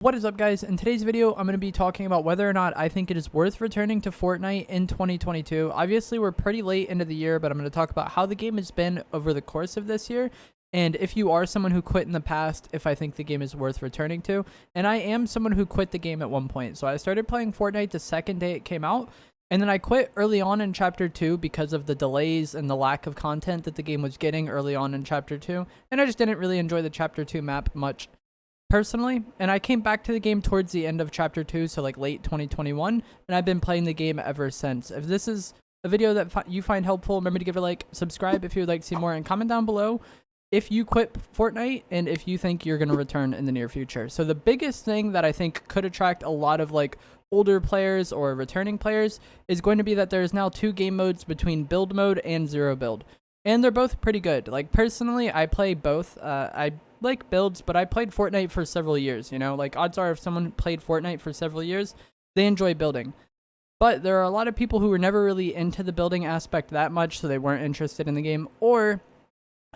What is up, guys? In today's video, I'm going to be talking about whether or not I think it is worth returning to Fortnite in 2022. Obviously, we're pretty late into the year, but I'm going to talk about how the game has been over the course of this year. And if you are someone who quit in the past, if I think the game is worth returning to. And I am someone who quit the game at one point. So I started playing Fortnite the second day it came out. And then I quit early on in Chapter 2 because of the delays and the lack of content that the game was getting early on in Chapter 2. And I just didn't really enjoy the Chapter 2 map much personally. And I came back to the game towards the end of Chapter 2, so like late 2021. And I've been playing the game ever since. If this is a video that you find helpful, remember to give it a like, subscribe if you would like to see more, and comment down below if you quit Fortnite and if you think you're going to return in the near future. So the biggest thing that I think could attract a lot of like older players or returning players is going to be that there's now two game modes between build mode and zero build. And they're both pretty good. Like personally, I play both. I like builds, but I played Fortnite for several years, you know? Like odds are if someone played Fortnite for several years, they enjoy building. But there are a lot of people who were never really into the building aspect that much, so they weren't interested in the game, or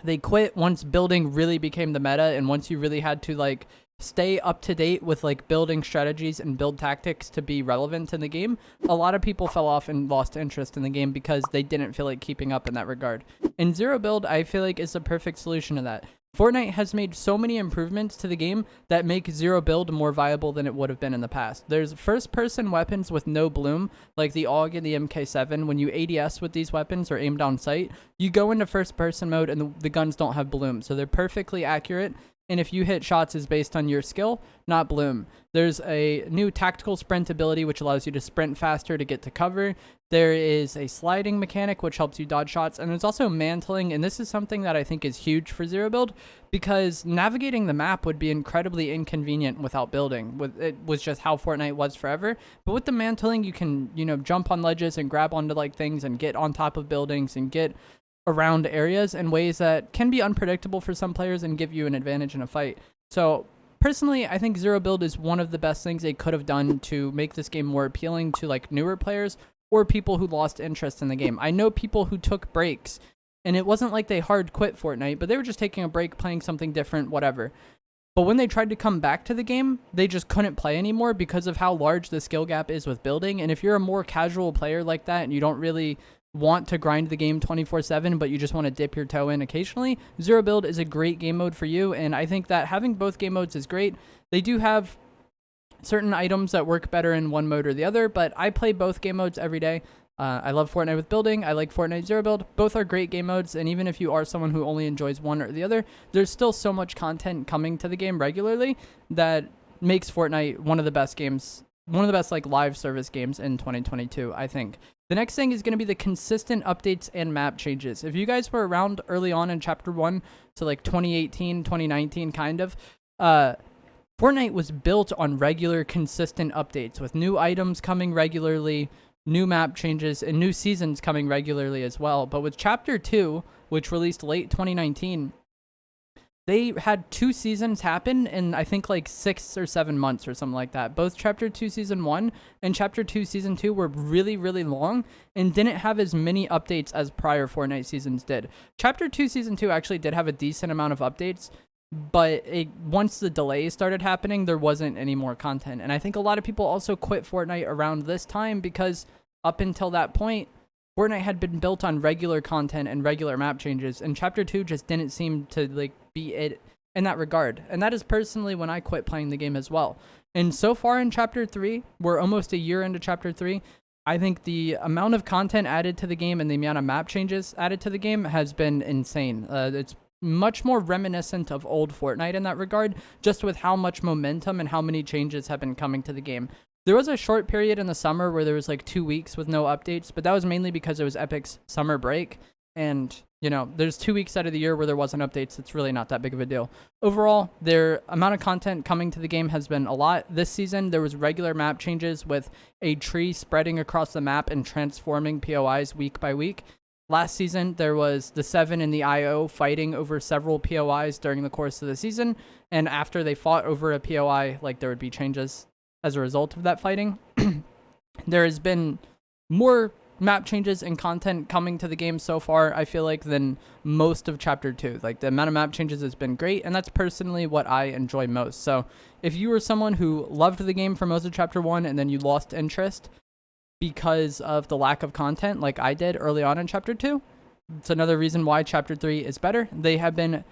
they quit once building really became the meta, and once you really had to like stay up to date with like building strategies and build tactics to be relevant in the game. A lot of people fell off and lost interest in the game because they didn't feel like keeping up in that regard. And zero build, I feel like, is the perfect solution to that. Fortnite has made so many improvements to the game that make zero build more viable than it would have been in the past. There's first-person weapons with no bloom, like the AUG and the MK7. When you ADS with these weapons or aim down sight, you go into first-person mode and the guns don't have bloom, so they're perfectly accurate. And if you hit shots is based on your skill, not bloom. There's a new tactical sprint ability which allows you to sprint faster to get to cover. There is a sliding mechanic which helps you dodge shots, and there's also mantling, and this is something that I think is huge for zero build because navigating the map would be incredibly inconvenient without building. It was just how Fortnite was forever. But with the mantling, you can, you know, jump on ledges and grab onto like things and get on top of buildings and get around areas in ways that can be unpredictable for some players and give you an advantage in a fight. So personally, I think zero build is one of the best things they could have done to make this game more appealing to like newer players or people who lost interest in the game. I know people who took breaks, and it wasn't like they hard quit Fortnite, but they were just taking a break, playing something different, whatever. But when they tried to come back to the game, they just couldn't play anymore because of how large the skill gap is with building. And if you're a more casual player like that and you don't really want to grind the game 24/7, but you just want to dip your toe in occasionally, zero build is a great game mode for you. And I think that having both game modes is great. They do have certain items that work better in one mode or the other, but I play both game modes every day. I love Fortnite with building. I like Fortnite zero build. Both are great game modes, and even if you are someone who only enjoys one or the other, there's still so much content coming to the game regularly that makes Fortnite one of the best games, one of the best like live service games in 2022, I think. The next thing is going to be the consistent updates and map changes. If you guys were around early on in Chapter 1, so like 2018, 2019 kind of, Fortnite was built on regular, consistent updates with new items coming regularly, new map changes, and new seasons coming regularly as well. But with Chapter 2, which released late 2019, they had two seasons happen in, I think, like 6 or 7 months or something like that. Both Chapter 2 Season 1 and Chapter 2 Season 2 were really, really long and didn't have as many updates as prior Fortnite seasons did. Chapter 2 Season 2 actually did have a decent amount of updates, but once the delays started happening, there wasn't any more content. And I think a lot of people also quit Fortnite around this time because up until that point, Fortnite had been built on regular content and regular map changes, and Chapter 2 just didn't seem to like be it in that regard. And that is personally when I quit playing the game as well. And so far in Chapter 3, we're almost a year into Chapter 3, I think the amount of content added to the game and the amount of map changes added to the game has been insane. It's much more reminiscent of old Fortnite in that regard, just with how much momentum and how many changes have been coming to the game. There was a short period in the summer where there was like 2 weeks with no updates, but that was mainly because it was Epic's summer break. And, you know, there's 2 weeks out of the year where there wasn't updates. It's really not that big of a deal. Overall, their amount of content coming to the game has been a lot. This season, there was regular map changes with a tree spreading across the map and transforming POIs week by week. Last season, there was the 7 and the IO fighting over several POIs during the course of the season. And after they fought over a POI, like there would be changes as a result of that fighting. There has been more map changes and content coming to the game so far, I feel like, than most of Chapter 2. Like, the amount of map changes has been great, and that's personally what I enjoy most. So if you were someone who loved the game for most of Chapter 1 and then you lost interest because of the lack of content like I did early on in Chapter 2, it's another reason why Chapter 3 is better. They have been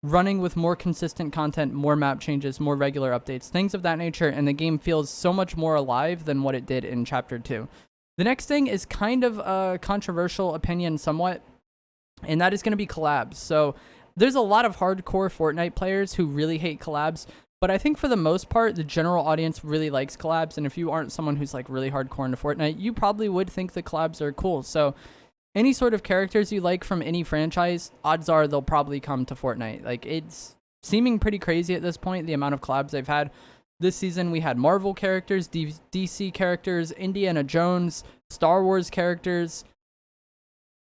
running with more consistent content, more map changes, more regular updates, things of that nature, and the game feels so much more alive than what it did in Chapter 2. The next thing is kind of a controversial opinion somewhat, and that is going to be collabs. So there's a lot of hardcore Fortnite players who really hate collabs, but I think for the most part, the general audience really likes collabs, and if you aren't someone who's like really hardcore into Fortnite, you probably would think the collabs are cool. So any sort of characters you like from any franchise, odds are they'll probably come to Fortnite. Like, it's seeming pretty crazy at this point, the amount of collabs they've had. This season, we had Marvel characters, DC characters, Indiana Jones, Star Wars characters,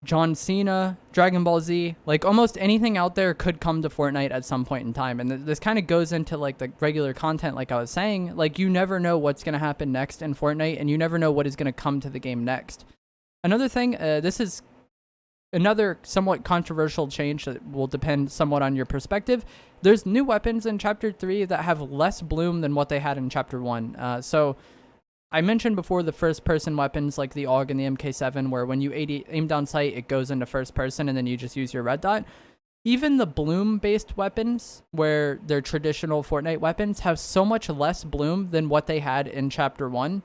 John Cena, Dragon Ball Z. Like, almost anything out there could come to Fortnite at some point in time. And this kind of goes into, like, the regular content, like I was saying. Like, you never know what's going to happen next in Fortnite, and you never know what is going to come to the game next. Another thing, this is another somewhat controversial change that will depend somewhat on your perspective. There's new weapons in Chapter 3 that have less bloom than what they had in Chapter 1. So I mentioned before the first-person weapons like the AUG and the MK7, where when you aim down sight, it goes into first person and then you just use your red dot. Even the bloom-based weapons, where they're traditional Fortnite weapons, have so much less bloom than what they had in Chapter 1.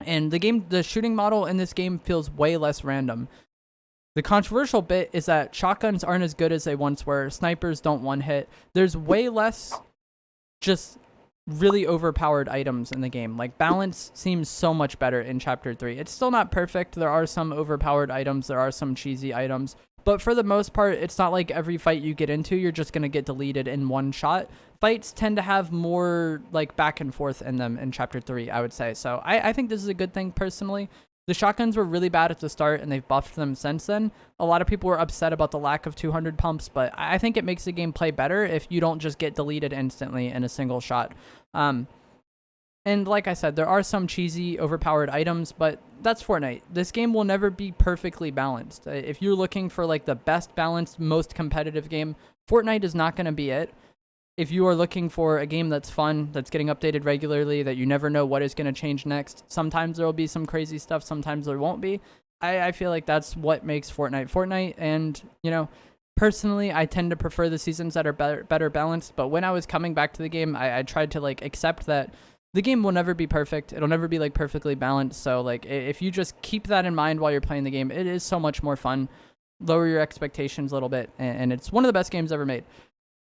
And the shooting model in this game feels way less random. The controversial bit is that shotguns aren't as good as they once were. Snipers don't one-hit. There's way less just really overpowered items in the game. Like, balance seems so much better in Chapter 3. It's still not perfect. There are some overpowered items. There are some cheesy items. But for the most part, it's not like every fight you get into, you're just going to get deleted in one shot. Fights tend to have more, like, back and forth in them in Chapter 3, I would say. So I think this is a good thing, personally. The shotguns were really bad at the start, and they've buffed them since then. A lot of people were upset about the lack of 200 pumps, but I think it makes the game play better if you don't just get deleted instantly in a single shot. And like I said, there are some cheesy, overpowered items, but that's Fortnite. This game will never be perfectly balanced. If you're looking for, like, the best balanced, most competitive game, Fortnite is not going to be it. If you are looking for a game that's fun, that's getting updated regularly, that you never know what is going to change next, sometimes there will be some crazy stuff, sometimes there won't be. I feel like that's what makes Fortnite Fortnite, and, you know, personally, I tend to prefer the seasons that are better balanced, but when I was coming back to the game, I tried to, like, accept that the game will never be perfect. It'll never be, like, perfectly balanced, so, like, if you just keep that in mind while you're playing the game, it is so much more fun. Lower your expectations a little bit, and it's one of the best games ever made.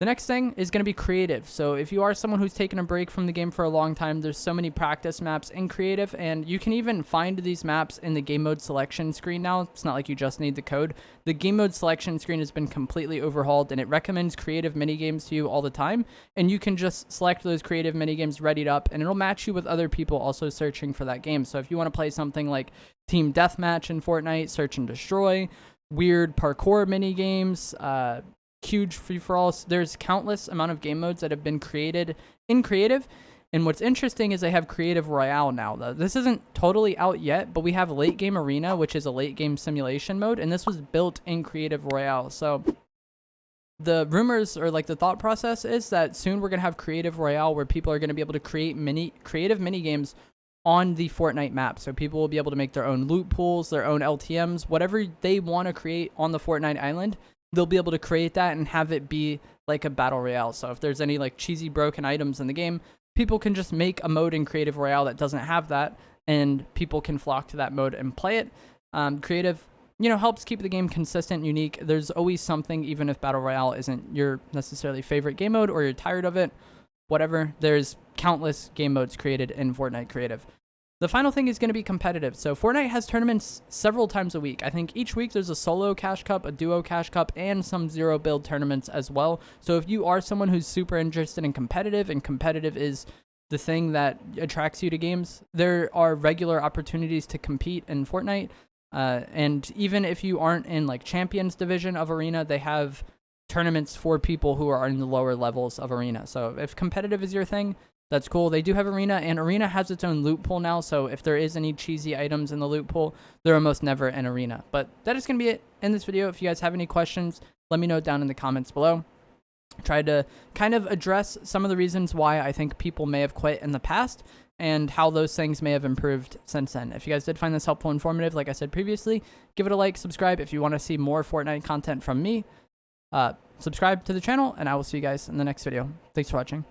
The next thing is going to be creative. So if you are someone who's taken a break from the game for a long time, there's so many practice maps in creative, and you can even find these maps in the game mode selection screen now. It's not like you just need the code. The game mode selection screen has been completely overhauled, and it recommends creative minigames to you all the time, and you can just select those creative minigames readied up, and it'll match you with other people also searching for that game. So if you want to play something like Team Deathmatch in Fortnite, Search and Destroy, weird parkour minigames, huge free-for-alls. There's countless amount of game modes that have been created in creative, and what's interesting is they have creative royale now. This isn't totally out yet, but we have late game arena, which is a late game simulation mode, and this was built in creative royale. So the rumors, or like the thought process, is that soon we're going to have creative royale where people are going to be able to create creative mini games on the Fortnite map. So people will be able to make their own loot pools, their own LTMs, whatever they want to create on the Fortnite island. They'll be able to create that and have it be like a battle royale. So if there's any, like, cheesy broken items in the game, people can just make a mode in creative royale that doesn't have that, and people can flock to that mode and play it. Creative, you know, helps keep the game consistent, unique. There's always something, even if battle royale isn't your necessarily favorite game mode or you're tired of it, whatever. There's countless game modes created in Fortnite creative. The final thing is going to be competitive. So Fortnite has tournaments several times a week. I think each week there's a solo cash cup, a duo cash cup, and some zero build tournaments as well. So if you are someone who's super interested in competitive, and competitive is the thing that attracts you to games, there are regular opportunities to compete in Fortnite. And even if you aren't in, like, Champions Division of Arena, they have tournaments for people who are in the lower levels of Arena. So if competitive is your thing, That's cool. They do have Arena, and Arena has its own loot pool now, so if there is any cheesy items in the loot pool, they're almost never in Arena. But that is going to be it in this video. If you guys have any questions, let me know down in the comments below. Tried to kind of address some of the reasons why I think people may have quit in the past and how those things may have improved since then. If you guys did find this helpful and informative, like I said previously, give it a like, subscribe if you want to see more Fortnite content from me. Subscribe to the channel, and I will see you guys in the next video. Thanks for watching.